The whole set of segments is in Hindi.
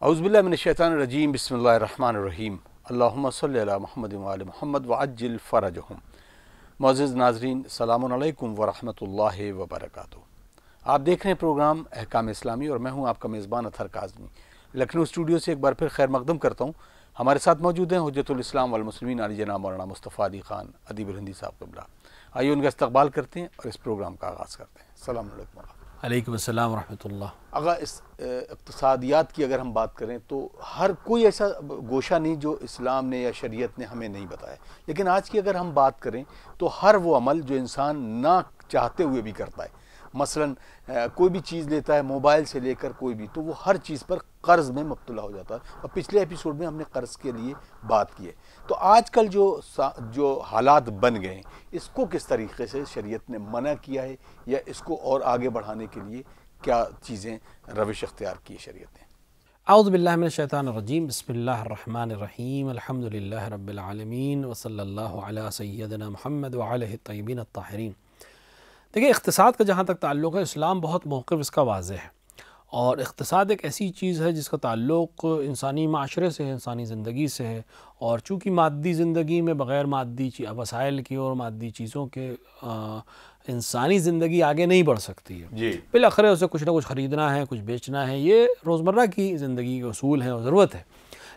औज़ु बिल्लाहि मिनश शैतानिर रजीम बिस्मिल्लाहिर रहमानिर रहीम अल्लाहुम्मा सल्लि अला मुहम्मद व आलि मुहम्मद व अज्जिल फ़रजहुम। मुअज़्ज़िज़ नाज़रीन, अस्सलामु अलैकुम व रहमतुल्लाहि व बरकातुहू। आप देख रहे हैं प्रोग्राम एहकाम इस्लामी और मैं हूं आपका मेज़बान अतहर काज़मी। लखनऊ स्टूडियो से एक बार फिर खैर मकदम करता हूं। हमारे साथ मौजूद हैं हुज्जतुल अलमुस्लिमीन अली जनाब मौलाना मुस्तफा अली ख़ान अदीब अलहंदी साहब क़िबला। आइए उनका इस्तक़बाल करते हैं और इस प्रोग्राम का आगाज़ करते हैं। अस्सलामु अलैकुम। अलैकुम अस्सलाम रहमतुल्लाह। अगर इस इक़्तिसादियात की अगर हम बात करें तो हर कोई ऐसा गोशा नहीं जो इस्लाम ने या शरीयत ने हमें नहीं बताया, लेकिन आज की अगर हम बात करें तो हर वो अमल जो इंसान ना चाहते हुए भी करता है, मसलन कोई भी चीज़ लेता है, मोबाइल से लेकर कोई भी, तो वो हर चीज़ पर कर्ज़ में मुब्तला हो जाता है। और पिछले एपिसोड में हमने कर्ज़ के लिए बात की है। तो आजकल जो हालात बन गए हैं, इसको किस तरीके से शरीयत ने मना किया है या इसको और आगे बढ़ाने के लिए क्या चीज़ें रविश अख्तियार की है शरीयत ने? औज़ु बिल्लाहि मिनश शैतानिर रजीम बिस्मिल्लाहिर रहमानिर रहीम अल्हम्दुलिल्लाहि रब्बिल आलमीन व सल्लल्लाहु अला सय्यदिना मुहम्मद व आलिहि तय्यबीन अत्ताहिरीन। देखिए, इक़्तिसाद का जहाँ तक ताल्लुक़ है, इस्लाम बहुत मौक़िफ़ इसका वाज़ेह है। और इक़्तिसाद एक ऐसी चीज़ है जिसका ताल्लुक़ इंसानी माशरे से है, इंसानी ज़िंदगी से है। और चूँकि मादी ज़िंदगी में बग़ैर मादी वसाइल की और मादी चीज़ों के इंसानी ज़िंदगी आगे नहीं बढ़ सकती है जी। बिलाख़िर उसे कुछ ना कुछ ख़रीदना है, कुछ बेचना है, ये रोज़मर्रा की ज़िंदगी के उसूल हैं और ज़रूरत है।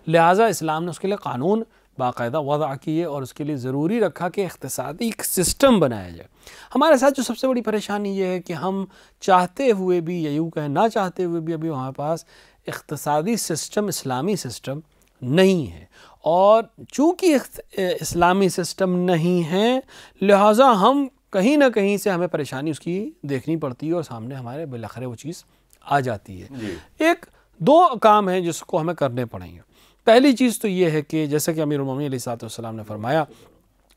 लिहाजा इस्लाम ने उसके लिए क़ानून बाकायदा वज़ा किए और उसके लिए ज़रूरी रखा कि इक़्तिसादी एक सिस्टम बनाया जाए। हमारे साथ जो सबसे बड़ी परेशानी ये है कि हम चाहते हुए भी, या यूँ कहें ना चाहते हुए भी, अभी हमारे पास इक़्तिसादी सिस्टम, इस्लामी सिस्टम नहीं है। और चूँकि इस्लामी सिस्टम नहीं है, लिहाजा हम कहीं ना कहीं से हमें परेशानी उसकी देखनी पड़ती है और सामने हमारे बिलाख़िर वो चीज़ आ जाती है। एक दो काम है जिसको हमें करने पड़ेंगे। पहली चीज़ तो ये है कि जैसे कि अमीरुल मोमिनीन अलैहिस्सलाम ने फरमाया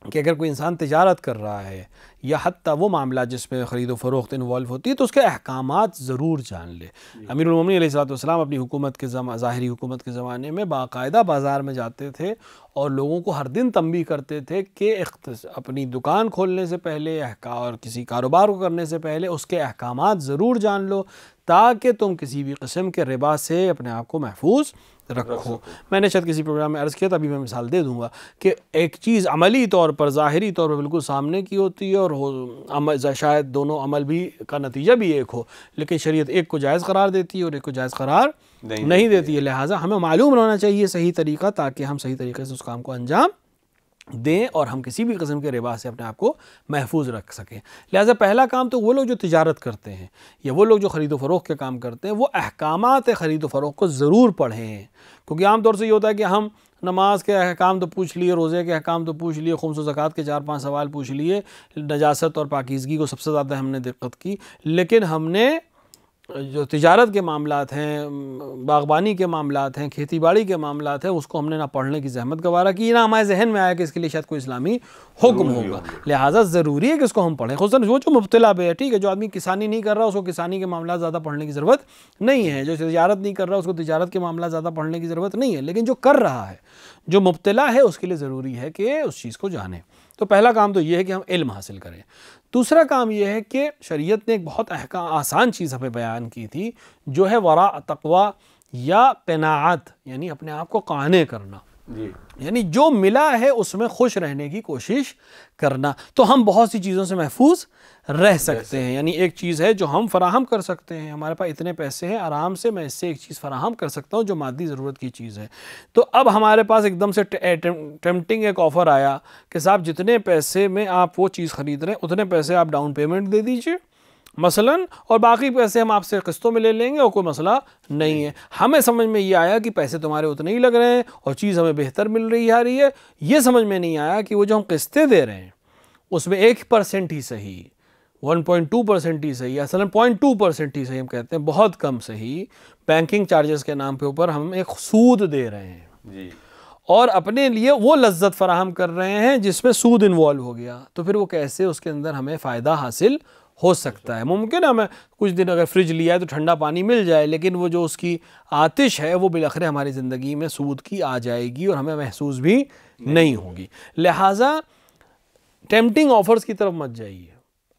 कि अगर कोई इंसान तिजारत कर रहा है या हत्ता वो मामला जिसमें ख़रीद व फ़रोख्त इन्वॉल्व होती है, तो उसके अहकामात ज़रूर जान ले। अमीरुल मोमिनीन अलैहिस्सलाम अपनी हुकूमत के ज़ाहिरी हुकूमत के ज़माने में बाकायदा बाज़ार में जाते थे और लोगों को हर दिन तंबीह करते थे कि अपनी दुकान खोलने से पहले और किसी कारोबार को करने से पहले उसके अहकामात ज़रूर जान लो, ताकि तुम किसी भी किस्म के रिबा से अपने आप को महफूज रखो। मैंने शायद किसी प्रोग्राम में अर्ज़ किया था, अभी मैं मिसाल दे दूंगा कि एक चीज़ अमली तौर पर, ज़ाहिरी तौर पर बिल्कुल सामने की होती है और शायद दोनों अमल भी का नतीजा भी एक हो, लेकिन शरीयत एक को जायज़ करार देती है और एक को जायज़ करार नहीं देती है। लिहाजा हमें मालूम होना चाहिए सही तरीक़ा, ताकि हम सही तरीके से उस काम को अंजाम दें और हम किसी भी किस्म के रिबा से अपने आप को महफूज रख सकें। लिहाजा पहला काम तो वो लोग जो तिजारत करते हैं या वो लोग जो ख़रीद व फ़रोख्त के काम करते हैं, वो अहकामात ख़रीद व फ़रोख्त को ज़रूर पढ़ें। क्योंकि आम तौर से ये होता है कि हम नमाज के अहकाम तो पूछ लिए, रोज़े के अहकाम तो पूछ लिए, खुम्स व ज़कात के 4-5 सवाल पूछ लिए, नजासत और पाकीज़गी को सबसे ज़्यादा हमने दिक्कत की, लेकिन हमने जो तिजारत के मामलात हैं, बागबानी के मामलात हैं, खेती बाड़ी के मामलात हैं, उसको हमने ना पढ़ने की जहमत गवारा की, ना हमारे जहन में आया कि इसके लिए शायद कोई इस्लामी हुक्म होगा। लिहाजा ज़रूरी है कि इसको हम पढ़ें। खुसूसन वो जो मुब्तला पे है, ठीक है, जो आदमी किसानी नहीं कर रहा उसको किसानी के मामला ज़्यादा पढ़ने की ज़रूरत नहीं है, जो तिजारत नहीं कर रहा उसको तिजारत के मामला ज़्यादा पढ़ने की ज़रूरत नहीं है, लेकिन जो कर रहा है, जो मुब्तला है, उसके लिए ज़रूरी है कि उस चीज़ को जाने। तो पहला काम तो ये है कि हम इल्म हासिल करें। दूसरा काम यह है कि शरीयत ने एक बहुत आसान चीज़ हमें बयान की थी, जो है वरा तक़वा या क़नाअत, यानी अपने आप को काने करना, यानी जो मिला है उसमें खुश रहने की कोशिश करना। तो हम बहुत सी चीज़ों से महफूज रह सकते हैं। यानी एक चीज़ है जो हम फराहम कर सकते हैं, हमारे पास इतने पैसे हैं, आराम से मैं इससे एक चीज़ फराहम कर सकता हूँ जो मादी ज़रूरत की चीज़ है। तो अब हमारे पास एकदम से टेम्पटिंग एक ऑफ़र आया कि साहब जितने पैसे में आप वो चीज़ ख़रीद रहे हैं उतने पैसे आप डाउन पेमेंट दे दीजिए मसलन, और बाकी पैसे हम आपसे किस्तों में ले लेंगे और कोई मसला नहीं है। हमें समझ में ये आया कि पैसे तुम्हारे उतने ही लग रहे हैं और चीज़ हमें बेहतर मिल रही आ रही है। ये समझ में नहीं आया कि वो जो हम किस्तें दे रहे हैं उसमें 1% ही सही, 1.2% ही सही, असल 0.2% ही सही, हम कहते हैं बहुत कम सही, बैंकिंग चार्जेस के नाम के ऊपर हम एक सूद दे रहे हैं जी, और अपने लिए वो लज्जत फराहम कर रहे हैं जिसमें सूद इन्वॉल्व हो गया। तो फिर वो कैसे उसके अंदर हमें फ़ायदा हासिल हो सकता है? मुमकिन है हमें कुछ दिन अगर फ्रिज लिया है तो ठंडा पानी मिल जाए, लेकिन वो जो उसकी आतिश है वो बिलाखिर हमारी ज़िंदगी में सूद की आ जाएगी और हमें महसूस भी नहीं होगी। लिहाजा टेम्पटिंग ऑफर्स की तरफ मत जाइए।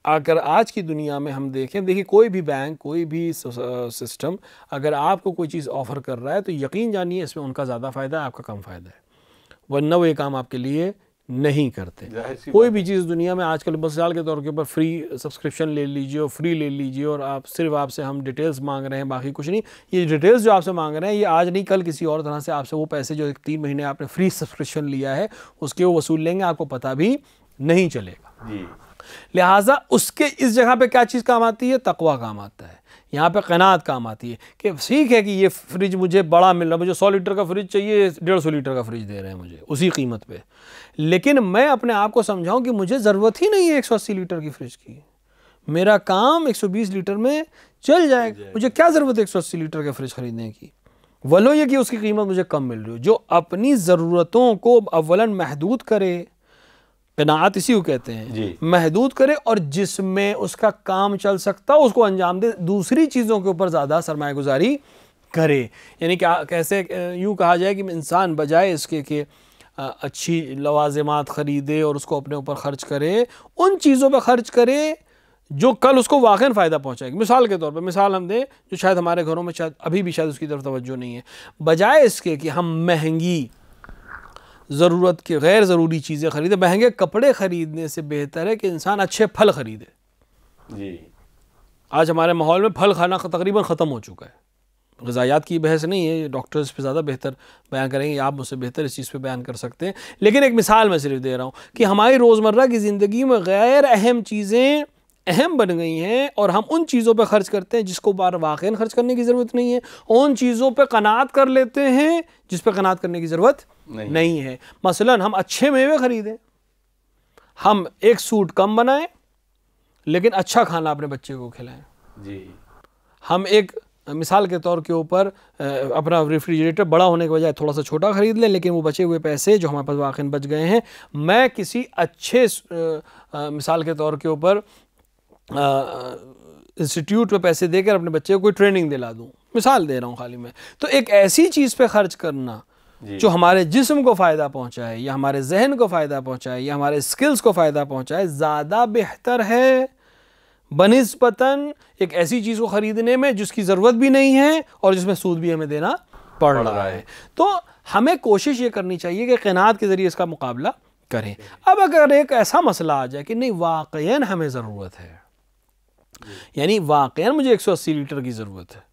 अगर आज की दुनिया में हम देखें, देखिए कोई भी बैंक, कोई भी सिस्टम अगर आपको कोई चीज़ ऑफ़र कर रहा है तो यकीन जानिए इसमें उनका ज़्यादा फ़ायदा है, आपका कम फ़ायदा है, वरना वो ये काम आपके लिए नहीं करते। कोई भी चीज़ दुनिया में आजकल मिसाल के तौर के ऊपर फ्री सब्सक्रिप्शन ले लीजिए और फ्री ले लीजिए, और आप सिर्फ आपसे हम डिटेल्स मांग रहे हैं, बाकी कुछ नहीं। ये डिटेल्स जो आपसे मांग रहे हैं ये आज नहीं कल किसी और तरह से आपसे वो पैसे जो 3 महीने आपने फ्री सब्सक्रिप्शन लिया है उसके वो वसूल लेंगे, आपको पता भी नहीं चलेगा जी। लिहाजा उसके इस जगह पे क्या चीज़ काम आती है? तकवा काम आता है, यहाँ पे क़नाअत काम आती है कि ठीक है कि ये फ्रिज मुझे बड़ा मिल रहा है, मुझे 100 लीटर का फ्रिज चाहिए, 150 लीटर का फ्रिज दे रहे हैं मुझे उसी कीमत पे, लेकिन मैं अपने आप को समझाऊं कि मुझे ज़रूरत ही नहीं है 180 लीटर की फ्रिज की, मेरा काम 120 लीटर में चल जाएगा, मुझे क्या ज़रूरत है 180 लीटर का फ्रिज ख़रीदने की, वलो ये कि उसकी कीमत मुझे कम मिल रही हो। जो अपनी ज़रूरतों को अव्वलन महदूद करे, क़नाअत इसी को कहते हैं, महदूद करे, और जिसमें उसका काम चल सकता हो उसको अंजाम दे, दूसरी चीज़ों के ऊपर ज़्यादा सरमायागुजारी करे। यानी क्या कैसे यूँ कहा जाए कि इंसान बजाय इसके कि अच्छी लवाज़िमात ख़रीदे और उसको अपने ऊपर ख़र्च करे, उन चीज़ों पर ख़र्च करे जो कल उसको वाक़ई फ़ायदा पहुँचाएगी। मिसाल के तौर पर मिसाल हम दें जो शायद हमारे घरों में शायद अभी भी शायद उसकी तरफ तवज्जो नहीं है, बजाय इसके कि हम महंगी ज़रूरत की गैर ज़रूरी चीज़ें ख़रीदे, महंगे कपड़े ख़रीदने से बेहतर है कि इंसान अच्छे फल ख़रीदे जी। आज हमारे माहौल में फल खाना तकरीबन ख़त्म हो चुका है, ग़िज़ायात की बहस नहीं है, डॉक्टर्स पे ज़्यादा बेहतर बयान करेंगे, आप मुझसे बेहतर इस चीज़ पे बयान कर सकते हैं, लेकिन एक मिसाल मैं सिर्फ दे रहा हूँ कि हमारी रोज़मर्रा की ज़िंदगी में गैर अहम चीज़ें अहम बन गई हैं और हम उन चीज़ों पे ख़र्च करते हैं जिसको बार वाक़ई खर्च करने की ज़रूरत नहीं है, उन चीज़ों पे क़नाअत कर लेते हैं जिस पे क़नाअत करने की ज़रूरत नहीं है। मसलन हम अच्छे मेवे ख़रीदें, हम एक सूट कम बनाएं लेकिन अच्छा खाना अपने बच्चे को खिलाएं जी। हम एक मिसाल के तौर के ऊपर अपना रेफ्रिजरेटर बड़ा होने के बजाय थोड़ा सा छोटा ख़रीद लें, लेकिन वो बचे हुए पैसे जो हमारे पास वाक़ई बच गए हैं, मैं किसी अच्छे मिसाल के तौर के ऊपर इंस्टीट्यूट पे पैसे देकर अपने बच्चे को कोई ट्रेनिंग दिला दूं, मिसाल दे रहा हूँ खाली मैं। तो एक ऐसी चीज़ पे खर्च करना जो हमारे जिस्म को फ़ायदा पहुँचाए या हमारे जहन को फ़ायदा पहुँचाए या हमारे स्किल्स को फ़ायदा पहुँचाए, ज़्यादा बेहतर है बनिस्बतन एक ऐसी चीज़ को ख़रीदने में जिसकी ज़रूरत भी नहीं है और जिसमें सूद भी हमें देना पड़ रहा है। तो हमें कोशिश ये करनी चाहिए कि क़नाअत के ज़रिए इसका मुकाबला करें। अब अगर एक ऐसा मसला आ जाए कि नहीं वाक़ईन हमें ज़रूरत है, यानी वाक़ईन मुझे 180 लीटर की ज़रूरत है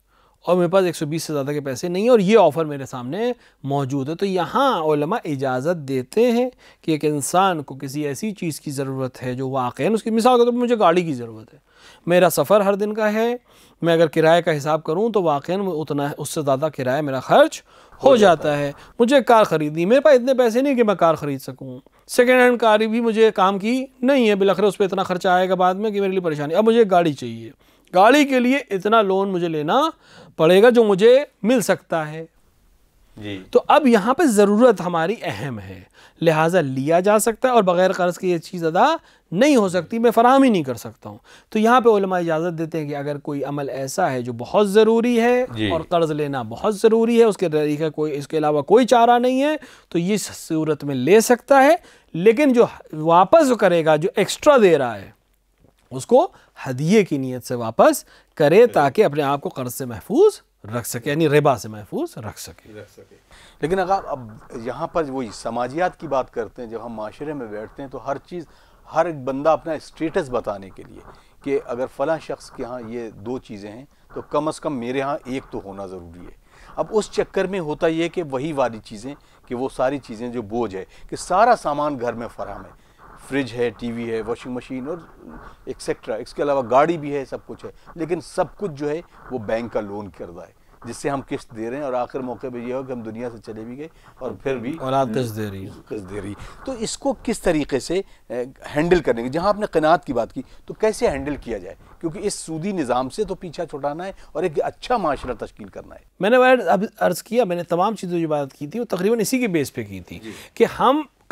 और मेरे पास 120 से ज़्यादा के पैसे नहीं है और ये ऑफ़र मेरे सामने मौजूद है, तो यहाँ उलमा इजाज़त देते हैं कि एक इंसान को किसी ऐसी चीज़ की ज़रूरत है जो वाक़ईन उसकी, मिसाल के तौर पर मुझे गाड़ी की ज़रूरत है, मेरा सफ़र हर दिन का है, मैं अगर किराए का हिसाब करूँ तो वाक़ईन उतना उससे ज़्यादा किराया मेरा ख़र्च हो जाता है। मुझे कार ख़रीदनी, मेरे पास इतने पैसे नहीं कि मैं कार ख़रीद सकूँ, सेकेंड हैंड कार भी मुझे काम की नहीं है, बिलखरे उस पर इतना ख़र्चा आएगा बाद में कि मेरे लिए परेशानी। अब मुझे गाड़ी चाहिए, गाड़ी के लिए इतना लोन मुझे लेना पड़ेगा जो मुझे मिल सकता है जी। तो अब यहाँ पे ज़रूरत हमारी अहम है, लिहाजा लिया जा सकता है और बग़ैर कर्ज़ के ये चीज़ अदा नहीं हो सकती, मैं फ़राहम ही नहीं कर सकता हूँ। तो यहाँ पे उलमा इजाज़त देते हैं कि अगर कोई अमल ऐसा है जो बहुत ज़रूरी है और कर्ज़ लेना बहुत ज़रूरी है, उसके तरीक़े कोई इसके अलावा कोई चारा नहीं है, तो ये सूरत में ले सकता है, लेकिन जो वापस करेगा, जो एक्स्ट्रा दे रहा है, उसको हदिये की नीयत से वापस करे ताकि अपने आप को कर्ज़ से महफूज रख सके, यानी रिबा से महफूज रख सके। लेकिन अगर अब यहाँ पर वही समाजियात की बात करते हैं, जब हम माशरे में बैठते हैं तो हर चीज़, हर एक बंदा अपना स्टेटस बताने के लिए कि अगर फ़लाँ शख्स के यहाँ ये 2 चीज़ें हैं तो कम से कम मेरे यहाँ एक तो होना ज़रूरी है। अब उस चक्कर में होता ये कि वही वाली चीज़ें कि वो सारी चीज़ें जो बोझ है कि सारा सामान घर में फराहम है, फ्रिज है, टीवी है, वॉशिंग मशीन और एक्सेट्रा, इसके अलावा गाड़ी भी है, सब कुछ है, लेकिन सब कुछ जो है वो बैंक का लोन कर्जा है जिससे हम किस्त दे रहे हैं और आखिर मौके पे ये हो कि हम दुनिया से चले भी गए और फिर भी औलाद किस्त दे रही। तो इसको किस तरीके से हैंडल करने की, जहाँ आपने क़नाअत की बात की, तो कैसे हैंडल किया जाए, क्योंकि इस सूदी निज़ाम से तो पीछा छुड़ाना है और एक अच्छा माशरा तश्कील करना है। मैंने अब अर्ज़ किया, मैंने तमाम चीज़ों की बात की थी वो तकरीबन इसी के बेस पे की थी कि हम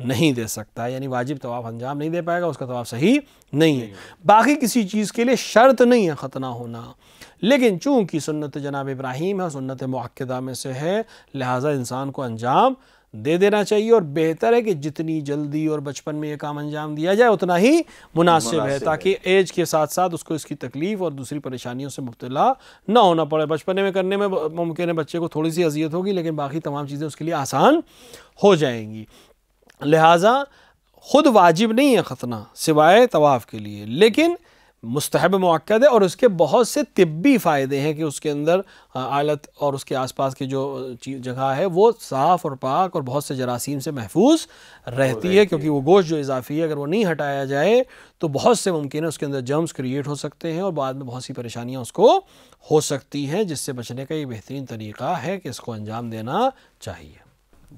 नहीं दे सकता, यानी वाजिब तवाफ़ अंजाम नहीं दे पाएगा, उसका तवाफ़ सही नहीं है। बाकी किसी चीज़ के लिए शर्त नहीं है ख़तना होना, लेकिन चूँकि सुन्नत जनाब इब्राहीम है, सुन्नत मुअक्कदा में से है, लिहाजा इंसान को अंजाम दे देना चाहिए। और बेहतर है कि जितनी जल्दी और बचपन में ये काम अंजाम दिया जाए उतना ही मुनासिब है, ताकि एज के साथ साथ उसको इसकी तकलीफ़ और दूसरी परेशानियों से मुब्तला ना होना पड़े। बचपन में करने में मुमकिन है बच्चे को थोड़ी सी अजियत होगी, लेकिन बाकी तमाम चीज़ें उसके लिए आसान हो जाएंगी। लिहाजा ख़ुद वाजिब नहीं है ख़तना सिवाय तवाफ़ के लिए, लेकिन मुस्तहब मुअक्कद है और उसके बहुत से तिब्बी फ़ायदे हैं कि उसके अंदर आलत और उसके आसपास की जो जगह है वो साफ़ और पाक और बहुत से जरासीम से महफूज रहती है, क्योंकि वो गोश्त जो इजाफ़ी है अगर वो नहीं हटाया जाए तो बहुत से मुमकिन है उसके अंदर जर्म्स क्रिएट हो सकते हैं और बाद में बहुत सी परेशानियाँ उसको हो सकती हैं, जिससे बचने का ये बेहतरीन तरीक़ा है कि इसको अंजाम देना चाहिए।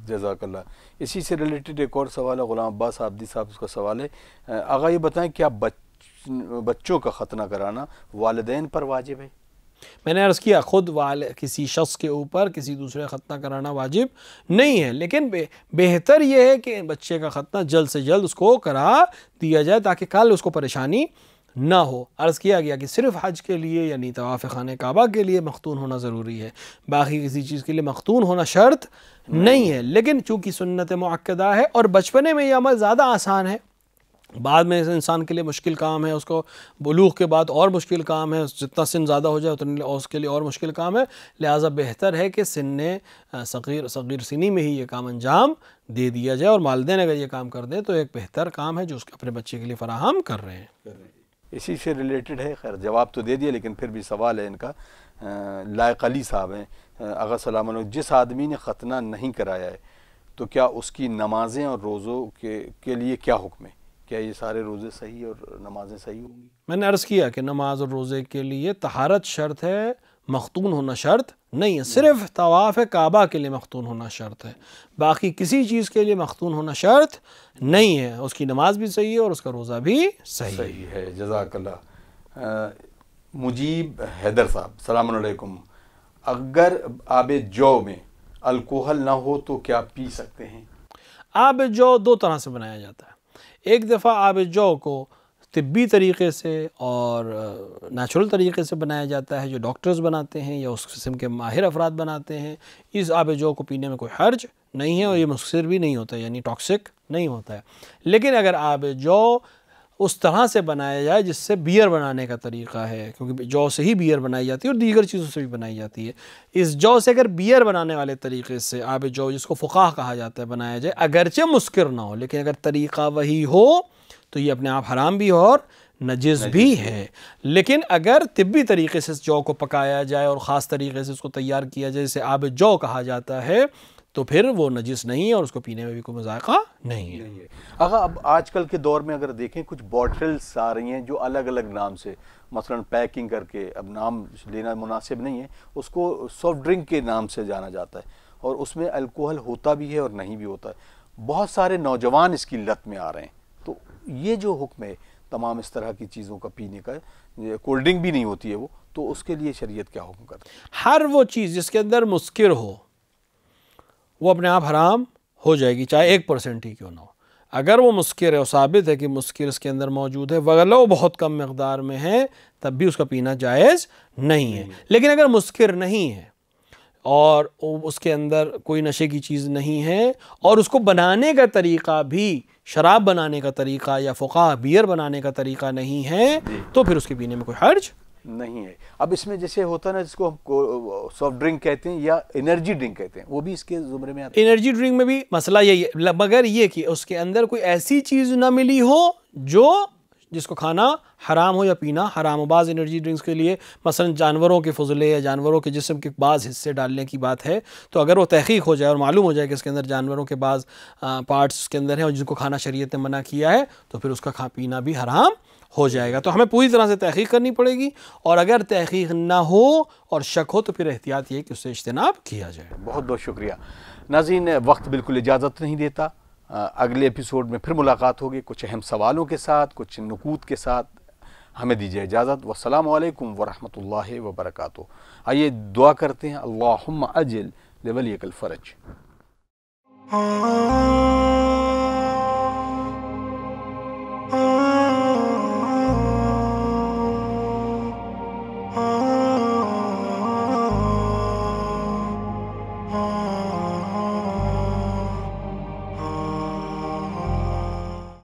जज़ाकल्लाह। इसी से रिलेटेड एक और सवाल है, ग़ुलाम अब्बास आब्दी साहब उसका सवाल है, आगा ये बताएं क्या बच्चों का ख़तना कराना वालिदैन पर वाजिब है? मैंने अर्ज़ किया ख़ुद किसी शख्स के ऊपर किसी दूसरे ख़तना कराना वाजिब नहीं है, लेकिन बेहतर यह है कि बच्चे का ख़तना जल्द से जल्द उसको करा दिया जाए ताकि कल उसको परेशानी ना हो। अर्ज़ किया गया कि सिर्फ़ हज के लिए यानी तवाफ़ ख़ाने काबा के लिए मख्तून होना ज़रूरी है, बाकी किसी चीज़ के लिए मख्तून होना शर्त नहीं है। लेकिन चूँकि सुन्नत मुअक्कदा है और बचपने में यह अमल ज़्यादा आसान है, बाद में इंसान के लिए मुश्किल काम है, उसको बुलूग़ के बाद और मुश्किल काम है, जितना सिन ज़्यादा हो जाए उतने उसके लिए और मुश्किल काम है। लिहाजा बेहतर है कि सिन्ने सग़ीर सिनी में ही ये काम अंजाम दे दिया जाए, और वालिदैन अगर ये काम कर दें तो एक बेहतर काम है जो उसके अपने बच्चे के लिए फ़राहम कर रहे हैं। इसी से रिलेटेड है, खैर जवाब तो दे दिया लेकिन फिर भी सवाल है इनका। लायक अली साहब हैं, अगर सलाम अलैकुम, जिस आदमी ने ख़तना नहीं कराया है तो क्या उसकी नमाज़ें और रोज़ों के लिए क्या हुक्म है? क्या ये सारे रोज़े सही और नमाज़ें सही होंगी? मैंने अर्ज़ किया कि नमाज और रोज़े के लिए तहारत शर्त है, मख्तून होना शर्त नहीं है। सिर्फ तवाफ़ काबा के लिए मख्तून होना शर्त है, बाकी किसी चीज़ के लिए मख्तून होना शर्त नहीं है। उसकी नमाज भी सही है और उसका रोज़ा भी सही है। जज़ाकल्लाह। मुजीब हैदर साहब, सलाम अलैकुम, अगर आब जौ में अल्कोहल ना हो तो क्या पी सकते हैं? आब जौ दो तरह से बनाया जाता है। एक दफ़ा आब जौ को तिब्बी तरीक़े से और नेचुरल तरीक़े से बनाया जाता है, जो डॉक्टर्स बनाते हैं या उस किस्म के माहिर अफराद बनाते हैं। इस आब जौ को पीने में कोई हर्ज नहीं है और ये मुस्किर भी नहीं होता, यानी टॉक्सिक नहीं होता है। लेकिन अगर आब जौ उस तरह से बनाया जाए जिससे बियर बनाने का तरीक़ा है, क्योंकि जौ से ही बियर बनाई जाती है और दीगर चीज़ों से भी बनाई जाती है, इस जौ से अगर बियर बनाने वाले तरीक़े से आब जौ, जिसको फ़ुक़ाह कहा जाता है, बनाया जाए, अगरचे मुस्किर ना हो, लेकिन अगर तरीक़ा वही हो तो ये अपने आप हराम भी और नजिस भी है। लेकिन अगर तिब्बी तरीक़े से जौ को पकाया जाए और ख़ास तरीक़े से उसको तैयार किया जाए, जिसे आब जौ कहा जाता है, तो फिर वो नजिस नहीं है और उसको पीने में भी कोई मज़ाक़ा नहीं है। अगर अब आजकल के दौर में अगर देखें, कुछ बॉटल्स आ रही हैं जो अलग अलग नाम से, मसलन पैकिंग करके, अब नाम लेना मुनासिब नहीं है, उसको सॉफ्ट ड्रिंक के नाम से जाना जाता है और उसमें अल्कोहल होता भी है और नहीं भी होता है। बहुत सारे नौजवान इसकी लत में आ रहे हैं, तो ये जो हुक्म है तमाम इस तरह की चीज़ों का पीने का, कोल्ड ड्रिंक भी नहीं होती है वो, तो उसके लिए शरीयत क्या हुक्म करती है? हर वो चीज़ जिसके अंदर मुस्किर हो वो अपने आप हराम हो जाएगी, चाहे 1% ही क्यों ना हो। अगर वो मुस्किर है और साबित है कि मुस्किर इसके अंदर मौजूद है, वगैरह वो बहुत कम मकदार में है, तब भी उसका पीना जायज़ नहीं है। लेकिन अगर मुस्किर नहीं है और उसके अंदर कोई नशे की चीज़ नहीं है और उसको बनाने का तरीक़ा भी शराब बनाने का तरीक़ा या फ़ुक़ाह बियर बनाने का तरीक़ा नहीं है, तो फिर उसके पीने में कोई हर्ज नहीं है। अब इसमें जैसे होता है ना, जिसको हम सॉफ्ट ड्रिंक कहते हैं या एनर्जी ड्रिंक कहते हैं, वो भी इसके ज़ुमरे में आता है। एनर्जी ड्रिंक में भी मसला यही है, मगर ये कि उसके अंदर कोई ऐसी चीज़ ना मिली हो जो जिसको खाना हराम हो या पीना हराम हो। बाज़ एनर्जी ड्रिंक्स के लिए मसलन जानवरों के फजले या जानवरों के जिस्म के बाज़ हिस्से डालने की बात है, तो अगर वो तहक़ीक़ हो जाए और मालूम हो जाए कि इसके अंदर जानवरों के बाज़ पार्ट्स के अंदर हैं और जिनको खाना शरीयत ने मना किया है, तो फिर उसका पीना भी हराम हो जाएगा। तो हमें पूरी तरह से तहक़ीक़ करनी पड़ेगी, और अगर तहक़ीक़ ना हो और शक हो तो फिर एहतियात ये कि उससे इज्तिनाब किया जाए। बहुत बहुत शुक्रिया नाज़रीन, वक्त बिल्कुल इजाज़त नहीं देता। अगले एपिसोड में फिर मुलाकात होगी कुछ अहम सवालों के साथ, कुछ नुकूत के साथ। हमें दीजिए इजाज़त। वस्सलामु अलैकुम वरहमतुल्लाहि वबरकातुहू। आइए दुआ करते हैं, अल्लाहुम्मा अजिल लिवलियकल फ़रज।